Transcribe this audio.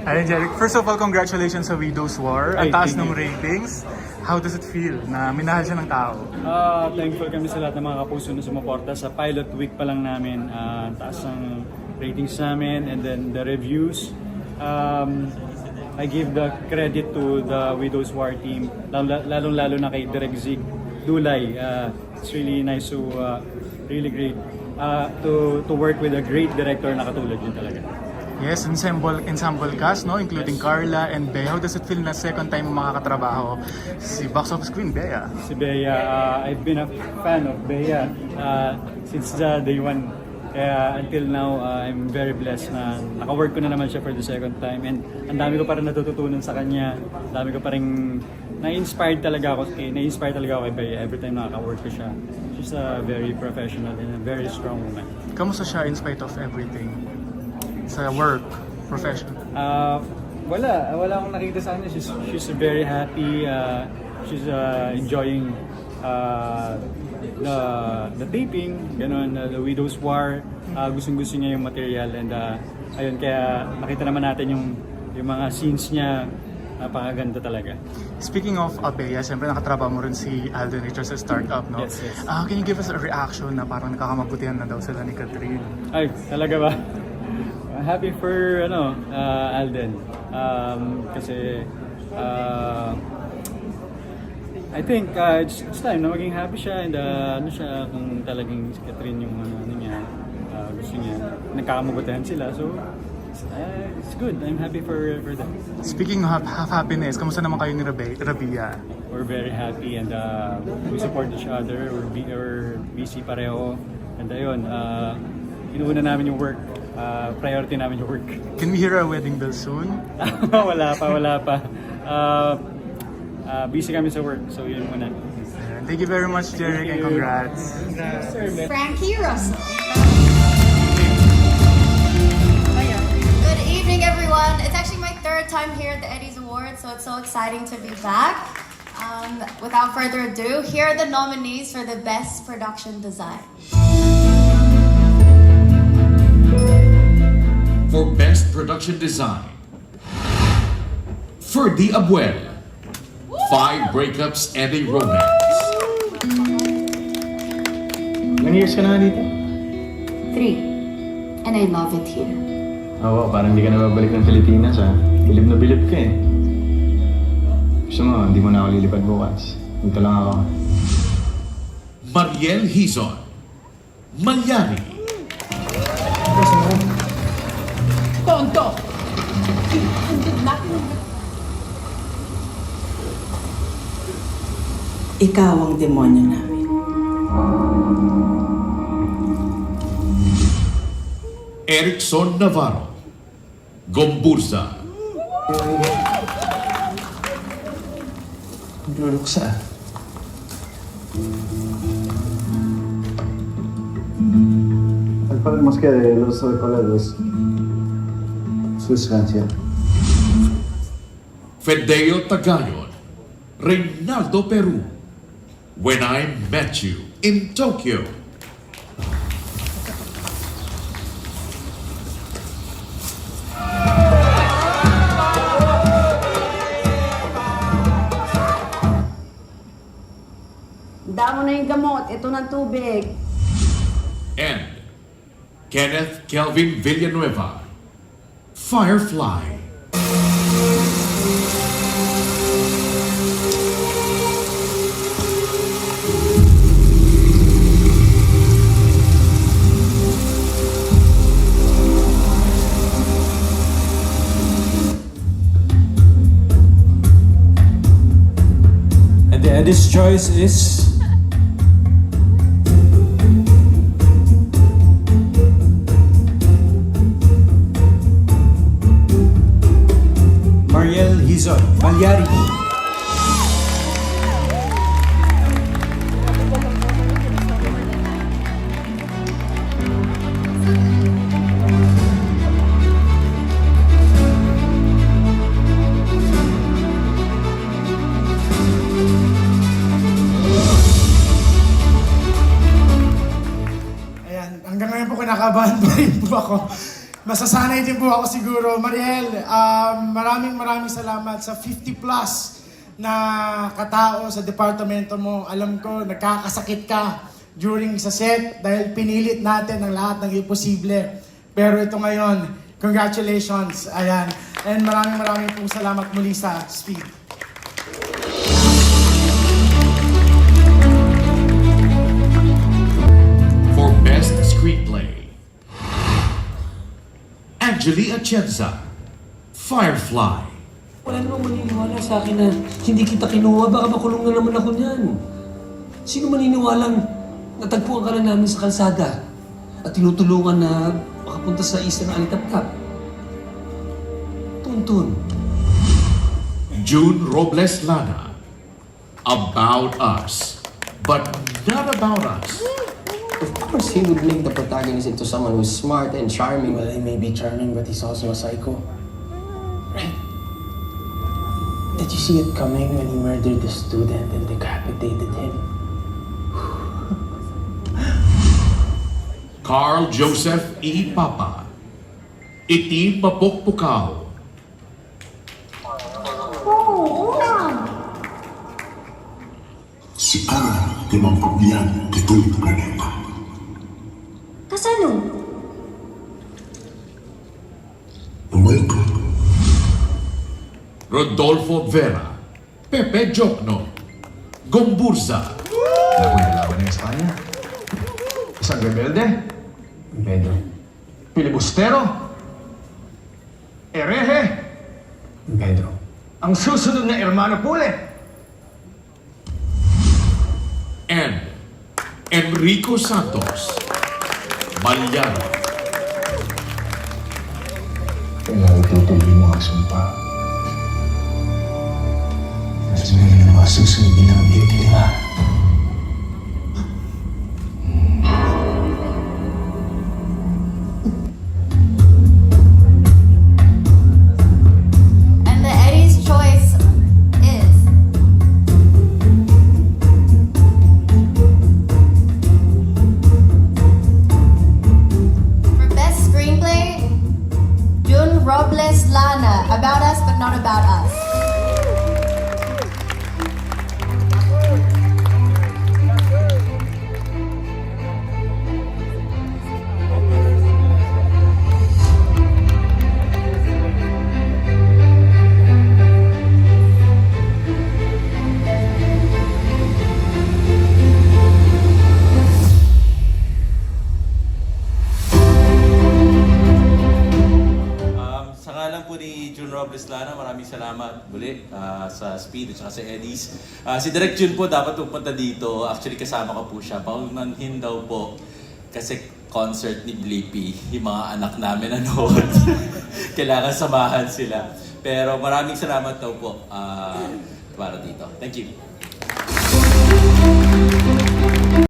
Ayun, Jeric. First of all, congratulations sa Widow's War. Ang Ay, taas thank ng you. ratings. How does it feel na minahal siya ng tao? Thankful kami sa lahat ng mga kapuso na sumuporta. Sa pilot week pa lang namin, ang taas ng ratings namin and then the reviews. I give the credit to the Widow's War team, lalong-lalo na kay Direk Zig Dulay. It's really nice to, really great to work with a great director na katulad yun talaga. Yes, ensemble cast, no? Including Carla and Bea. How does it feel na second time mo makakatrabaho si box office queen, Bea? Si Bea, I've been a fan of Bea since the day one. Kaya until now, I'm very blessed na naka-work ko na naman siya for the second time. And ang dami ko pa rin natututunan sa kanya. Ang dami ko pa rin na-inspired talaga ako kay Bea every time nakaka-work ko siya. She's a very professional and a very strong woman. Kamusta siya in spite of everything? Sa work, profession? Wala akong nakita sa kanya. She's very happy. She's enjoying the taping, ganun, the Widow's War. Gustong-gusto niya yung material and ayun, kaya nakita naman natin yung mga scenes niya. Napakaganda talaga. Speaking of Bea, siyempre nakatrabaho mo rin si Alden Richards sa startup, no? Yes, yes. Can you give us a reaction na parang nakakamabutihan na daw sila ni Catherine? Ay, talaga ba? Happy for Alden. Kasi I think it's time na maging happy siya and kung talagang si Catherine yung niya, gusto niya, nagkakamabutihan sila. So it's good. I'm happy for them. Speaking of happiness, kamusta naman kayo ni Rabia? We're very happy and we support each other. We're busy pareho. And ayun, inuuna namin yung work. Priority namin yung work. Can we hear a wedding bell soon? wala pa. Busy kami sa work, so yun muna. Thank you very much, Jeric, and congrats. Frankie Russell. Good evening, everyone. It's actually my third time here at the Eddies Awards, so it's so exciting to be back. Without further ado, here are the nominees for the Best Production Design. For Best Production Design, Ferdy Abuel, 5 Breakups and a Romance. Ilang years ka na dito? 3. And I love it here. Oo, parang hindi ka na babalik ng Pilipinas ha. Bilib na bilib ka eh. Gusto mo, hindi mo na ako lilipad bukas. Dito lang ako. Mariel Hizon, Malyari. Tonto! Ikaw ang demonyo namin. Erickson Navarro, Gomburza. Luluksa. Esperemos que de los colegas sus gracias. Fedeo Tagayon, Reynaldo Peru, When I Met You in Tokyo. Damo na yung gamot. Ito ng tubig. And Kenneth Kelvin Villanueva, Firefly. And the Eddies' choice is Mariel Hizon, Malyari. Hanggang ngayon po kinakabahan pa rin po ako. Masasanay din po ako siguro. Mariel, maraming salamat sa 50 plus na katao sa departamento mo. Alam ko, nagkakasakit ka during sa set dahil pinilit natin ang lahat ng imposible. Pero ito ngayon, congratulations. Ayan. And maraming pong salamat muli sa Speed. For Best Screenplay, Angeli Atienza, Firefly. Wala namang maniniwala sa akin na hindi kita kinuha. Baka makulong na naman ako niyan. Sino maniniwalang natagpuan ka lang namin sa kalsada at tinutulungan na makapunta sa isla ng Alitaptap? Tuntun. June Robles Lana, About Us, but not about us. Of course, he would make the protagonist into someone who's smart and charming. Well, he may be charming, but he's also a psycho. Right. Did you see it coming when he murdered the student and decapitated him? Carl Joseph E. Papa, Itim Mapokpukaw. Sekarang memang kemudian ditulis planeta. Kasano? Mereka Rodolfo Vera, Pepe Jokno, Gomburza, Laban ng Espanya. Isang rebelde. Pedro. Pilibustero. Erehe. Pedro. Ang susunod na Hermano Pule. and Enrico Santos, Malyari. Kailangan itutuloy mo ang sumpa. Mas meron na masusunod nilang biktima. And the Eddie's choice is for best screenplay, June Robles Lana, About Us but Not About Us. Sa ngalan po ni June Robles Lana, maraming salamat muli sa Speed at saka sa Eddie's. Si Direk June po dapat pupunta dito. Actually kasama ko po siya. Paumanhin daw po kasi concert ni Blippi. Yung mga anak namin nanood. Kailangan samahan sila. Pero maraming salamat daw po para dito. Thank you.